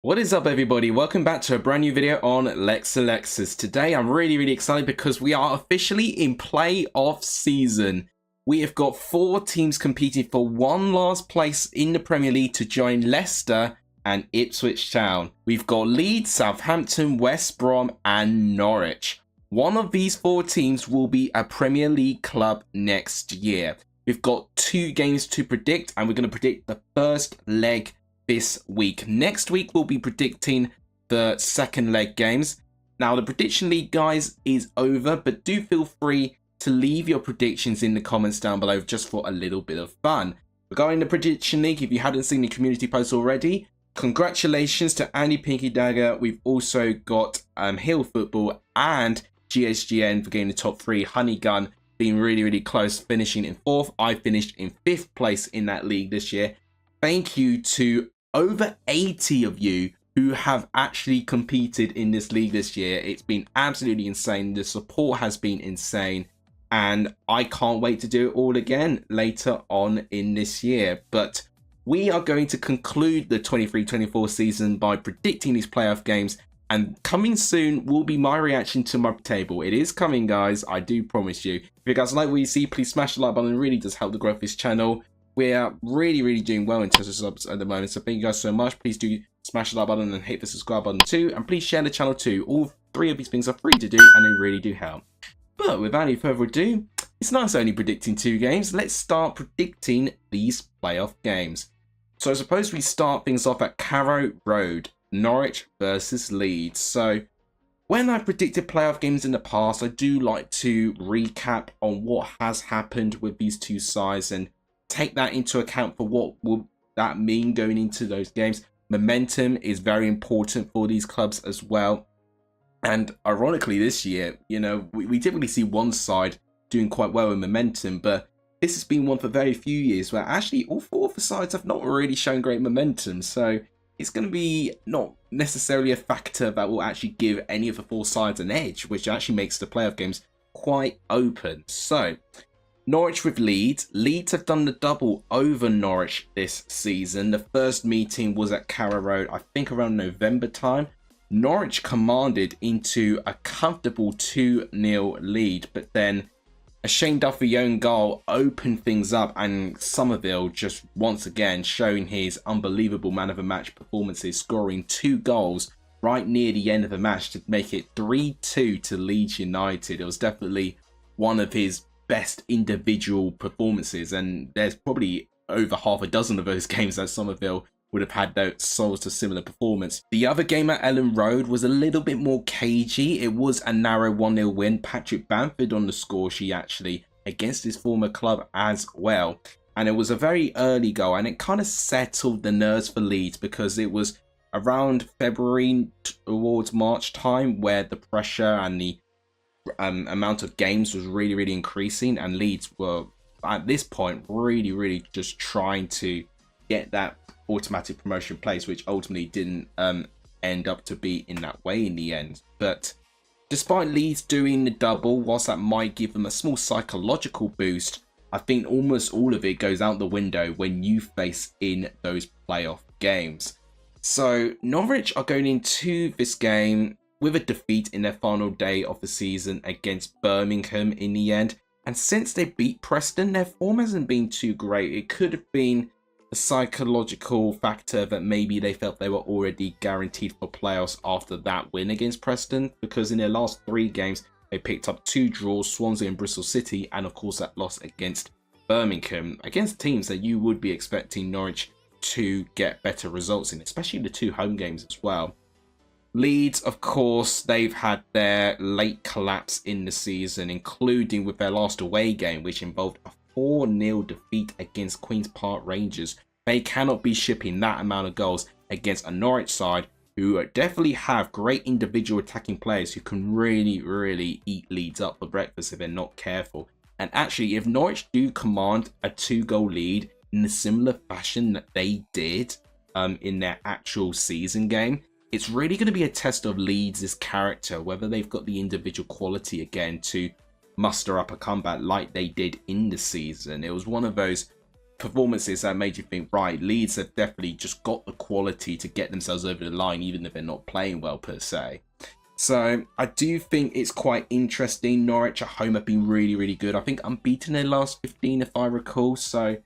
What is up, everybody? Welcome back to a brand new video on Lex Alexis. Today I'm really excited because we are officially in playoff season. We have got 4 teams competing for one last place in the Premier League to join Leicester and Ipswich Town. We've got Leeds, Southampton, West Brom and Norwich. One of these 4 teams will be a Premier League club next year. We've got 2 games to predict and we're going to predict the first leg this week. Next week we'll be predicting the second leg games. Now the prediction league, guys, is over, but do feel free to leave your predictions in the comments down below just for a little bit of fun. Regarding the prediction league, if you hadn't seen the community post already, congratulations to Andy Pinky Dagger. We've also got Hill Football and GSGN for getting the top 3. Honey Gun being really close, finishing in 4th. I finished in 5th place in that league this year. Thank you to over 80 of you who have actually competed in this league this year. It's been absolutely insane. The support has been insane. And I can't wait to do it all again later on in this year. But we are going to conclude the 23-24 season by predicting these playoff games. And coming soon will be my reaction to my table. It is coming, guys. I do promise you. If you guys like what you see, please smash the like button. It really does help the growth of this channel. We're really doing well in terms of subs at the moment, so thank you guys so much. Please do smash the like button and hit the subscribe button too, and please share the channel too. All 3 of these things are free to do and they really do help. But without any further ado, it's nice only predicting 2 games. Let's start predicting these playoff games. So I suppose we start things off at Carrow Road, Norwich versus Leeds. So when I've predicted playoff games in the past, I do like to recap on what has happened with these 2 sides and take that into account for what will that mean going into those games. Momentum is very important for these clubs as well. And ironically this year, you know, we typically see one side doing quite well in momentum, but this has been one for very few years where actually all 4 of the sides have not really shown great momentum. So it's going to be not necessarily a factor that will actually give any of the 4 sides an edge, which actually makes the playoff games quite open. So Norwich with Leeds. Leeds have done the double over Norwich this season. The first meeting was at Carrow Road, I think around November time. Norwich commanded into a comfortable 2-0 lead, but then a Shane Duffy own goal opened things up, and Somerville just once again showing his unbelievable man of the match performances, scoring 2 goals right near the end of the match to make it 3-2 to Leeds United. It was definitely one of his best individual performances, and there's probably over half a dozen of those games that Somerville would have had that sort of similar performance. The other game at Ellen Road was a little bit more cagey. It was a narrow 1-0 win. Patrick Bamford on the score sheet actually against his former club as well, and it was a very early goal, and it kind of settled the nerves for Leeds because it was around February towards March time where the pressure and the amount of games was really increasing, and Leeds were at this point really just trying to get that automatic promotion place, which ultimately didn't end up to be in that way in the end. But despite Leeds doing the double, whilst that might give them a small psychological boost, I think almost all of it goes out the window when you face in those playoff games. So Norwich are going into this game with a defeat in their final day of the season against Birmingham in the end. And since they beat Preston, their form hasn't been too great. It could have been a psychological factor that maybe they felt they were already guaranteed for playoffs after that win against Preston, because in their last 3 games, they picked up 2 draws, Swansea and Bristol City, and of course that loss against Birmingham, against teams that you would be expecting Norwich to get better results in, especially the 2 home games as well. Leeds, of course, they've had their late collapse in the season, including with their last away game, which involved a 4-0 defeat against Queen's Park Rangers. They cannot be shipping that amount of goals against a Norwich side who definitely have great individual attacking players who can really eat Leeds up for breakfast if they're not careful. And actually, if Norwich do command a 2-goal lead in a similar fashion that they did in their actual season game, it's really going to be a test of Leeds' character, whether they've got the individual quality again to muster up a comeback like they did in the season. It was one of those performances that made you think, right, Leeds have definitely just got the quality to get themselves over the line, even if they're not playing well per se. So I do think it's quite interesting. Norwich at home have been really, really good. I think unbeaten in their last 15, if I recall. So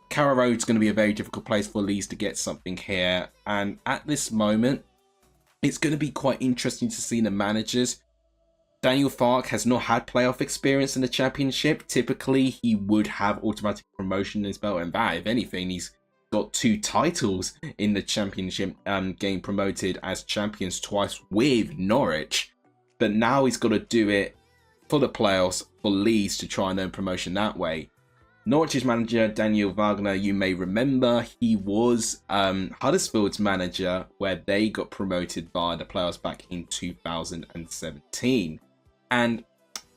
Carrow Road's going to be a very difficult place for Leeds to get something here. And at this moment, it's going to be quite interesting to see the managers. Daniel Farke has not had playoff experience in the Championship. Typically, he would have automatic promotion in his belt. And that, if anything, he's got 2 titles in the Championship, getting promoted as champions twice with Norwich. But now he's got to do it for the playoffs for Leeds to try and earn promotion that way. Norwich's manager, Daniel Wagner, you may remember, he was Huddersfield's manager where they got promoted via the playoffs back in 2017. And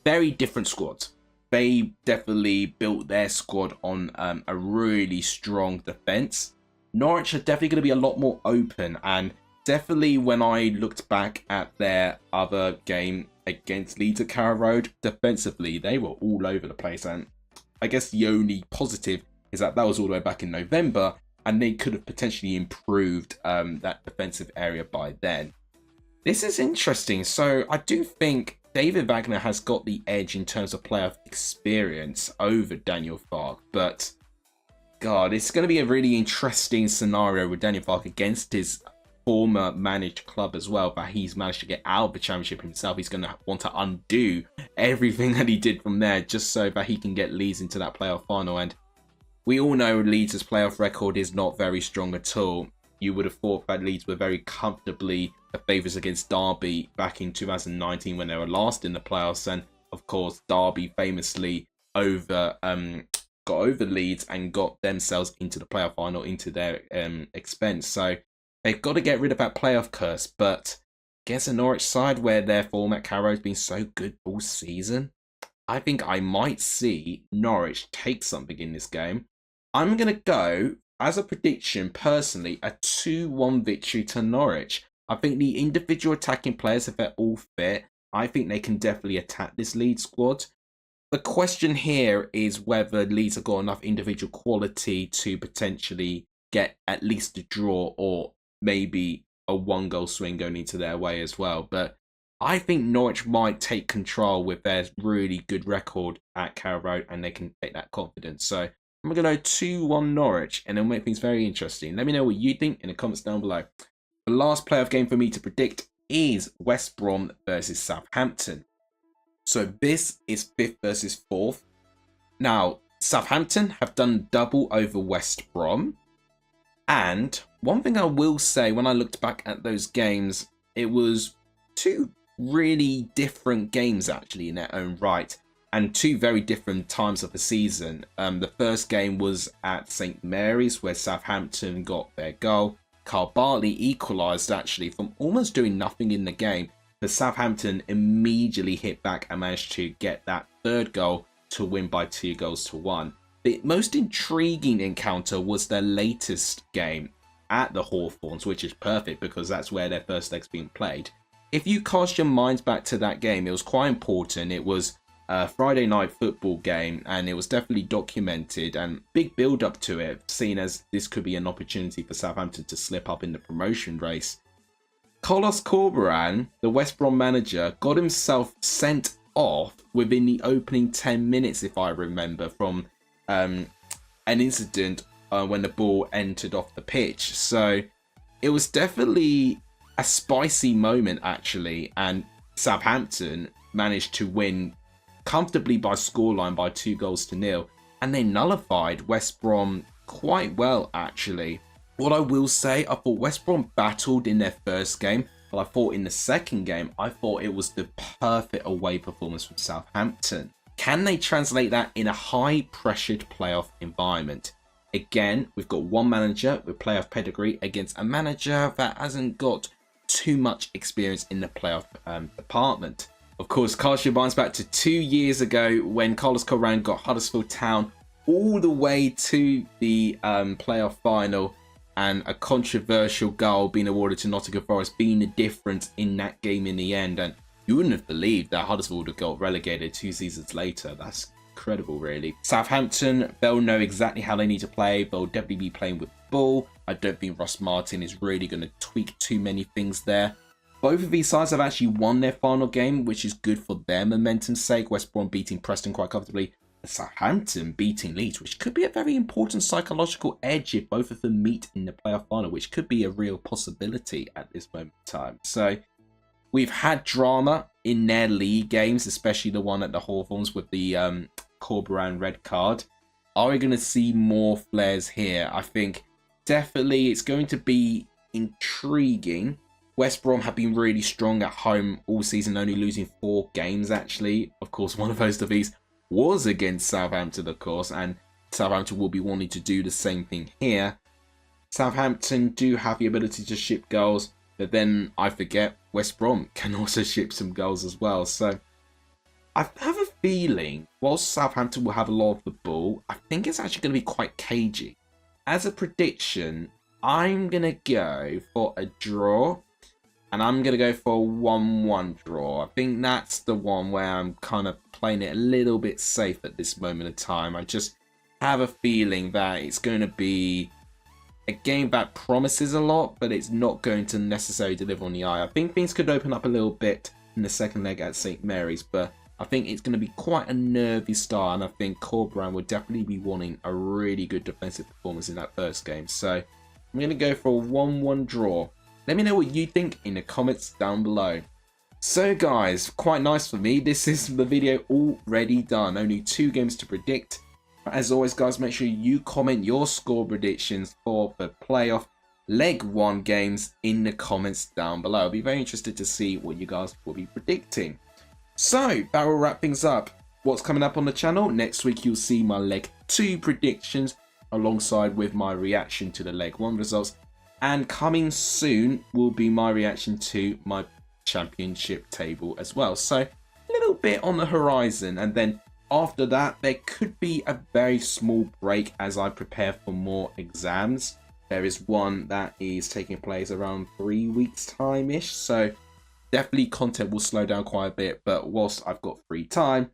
very different squads. They definitely built their squad on a really strong defence. Norwich are definitely going to be a lot more open, and definitely when I looked back at their other game against Leeds at Carrow Road, defensively they were all over the place. And I guess the only positive is that was all the way back in November, and they could have potentially improved that defensive area by then. This is interesting. So I do think David Wagner has got the edge in terms of playoff experience over Daniel Farke, but God, it's going to be a really interesting scenario with Daniel Farke against his former managed club as well, but he's managed to get out of the Championship himself. He's going to want to undo everything that he did from there just so that he can get Leeds into that playoff final. And we all know Leeds' playoff record is not very strong at all. You would have thought that Leeds were very comfortably the favourites against Derby back in 2019 when they were last in the playoffs. And of course, Derby famously got over Leeds and got themselves into the playoff final into their expense. So they've got to get rid of that playoff curse. But against a Norwich side where their form at Carrow has been so good all season, I think I might see Norwich take something in this game. I'm going to go, as a prediction, personally, a 2-1 victory to Norwich. I think the individual attacking players, if they're all fit, I think they can definitely attack this Leeds squad. The question here is whether Leeds have got enough individual quality to potentially get at least a draw or maybe a 1-goal swing going into their way as well. But I think Norwich might take control with their really good record at Carrow Road, and they can take that confidence. So I'm going to go 2-1 Norwich, and it'll make things very interesting. Let me know what you think in the comments down below. The last playoff game for me to predict is West Brom versus Southampton. So this is 5th versus 4th. Now, Southampton have done double over West Brom. And one thing I will say, when I looked back at those games, it was 2 really different games actually in their own right. And 2 very different times of the season. The first game was at St Mary's, where Southampton got their goal. Carl Bartley equalised actually from almost doing nothing in the game. But Southampton immediately hit back and managed to get that 3rd goal to win by 2-1. The most intriguing encounter was their latest game at the Hawthorns, which is perfect because that's where their first leg's been played. If you cast your minds back to that game, it was quite important. It was a Friday night football game, and it was definitely documented and big build up to it, seen as this could be an opportunity for Southampton to slip up in the promotion race. Carlos Corberán, the West Brom manager, got himself sent off within the opening 10 minutes, if I remember, from an incident when the ball entered off the pitch. So it was definitely a spicy moment actually, and Southampton managed to win comfortably by scoreline by 2-0, and they nullified West Brom quite well actually. What I will say, I thought West Brom battled in their first game, but I thought in the second game, I thought it was the perfect away performance from Southampton. Can they translate that in a high-pressured playoff environment? Again, we've got one manager with playoff pedigree against a manager that hasn't got too much experience in the playoff department. Of course, cast your minds back to 2 years ago when Carlos Corberán got Huddersfield Town all the way to the playoff final, and a controversial goal being awarded to Nottingham Forest being the difference in that game in the end. And you wouldn't have believed that Huddersfield would have got relegated 2 seasons later. That's incredible, really. Southampton, they'll know exactly how they need to play. They'll definitely be playing with the ball. I don't think Ross Martin is really going to tweak too many things there. Both of these sides have actually won their final game, which is good for their momentum's sake. West Brom beating Preston quite comfortably. Southampton beating Leeds, which could be a very important psychological edge if both of them meet in the playoff final, which could be a real possibility at this moment in time. So we've had drama in their league games, especially the one at the Hawthorns with the Corberan red card. Are we going to see more flares here? I think definitely it's going to be intriguing. West Brom have been really strong at home all season, only losing 4 games actually. Of course, one of those defeats was against Southampton, of course, and Southampton will be wanting to do the same thing here. Southampton do have the ability to ship goals, but then I forget West Brom can also ship some goals as well. So I have a feeling whilst Southampton will have a lot of the ball, I think it's actually going to be quite cagey. As a prediction, I'm going to go for a draw. And I'm going to go for a 1-1 draw. I think that's the one where I'm kind of playing it a little bit safe at this moment of time. I just have a feeling that it's going to be a game that promises a lot, but it's not going to necessarily deliver on the eye. I think things could open up a little bit in the second leg at St. Mary's, but I think it's going to be quite a nervy start. And I think Corberan would definitely be wanting a really good defensive performance in that first game. So I'm going to go for a 1-1 draw. Let me know what you think in the comments down below. So guys, quite nice for me. This is the video already done. Only 2 games to predict. As always guys, make sure you comment your score predictions for the playoff leg 1 games in the comments down below. I'll be very interested to see what you guys will be predicting. So that will wrap things up. What's coming up on the channel? Next week you'll see my leg 2 predictions alongside with my reaction to the leg 1 results. And coming soon will be my reaction to my championship table as well. So a little bit on the horizon. And then after that, there could be a very small break as I prepare for more exams. There is one that is taking place around 3 weeks time-ish. So definitely content will slow down quite a bit. But whilst I've got free time,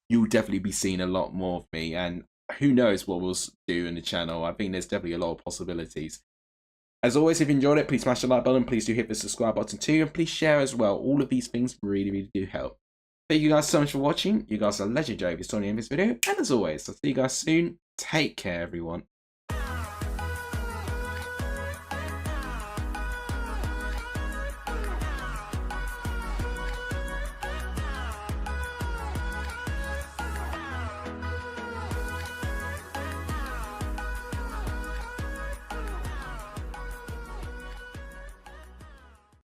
you'll definitely be seeing a lot more of me. And who knows what we'll do in the channel. I think there's definitely a lot of possibilities. As always, if you enjoyed it, please smash the like button. Please do hit the subscribe button too. And please share as well. All of these things really, really do help. Thank you guys so much for watching. You guys are legendary if you're starting in this video. And as always, I'll see you guys soon. Take care, everyone.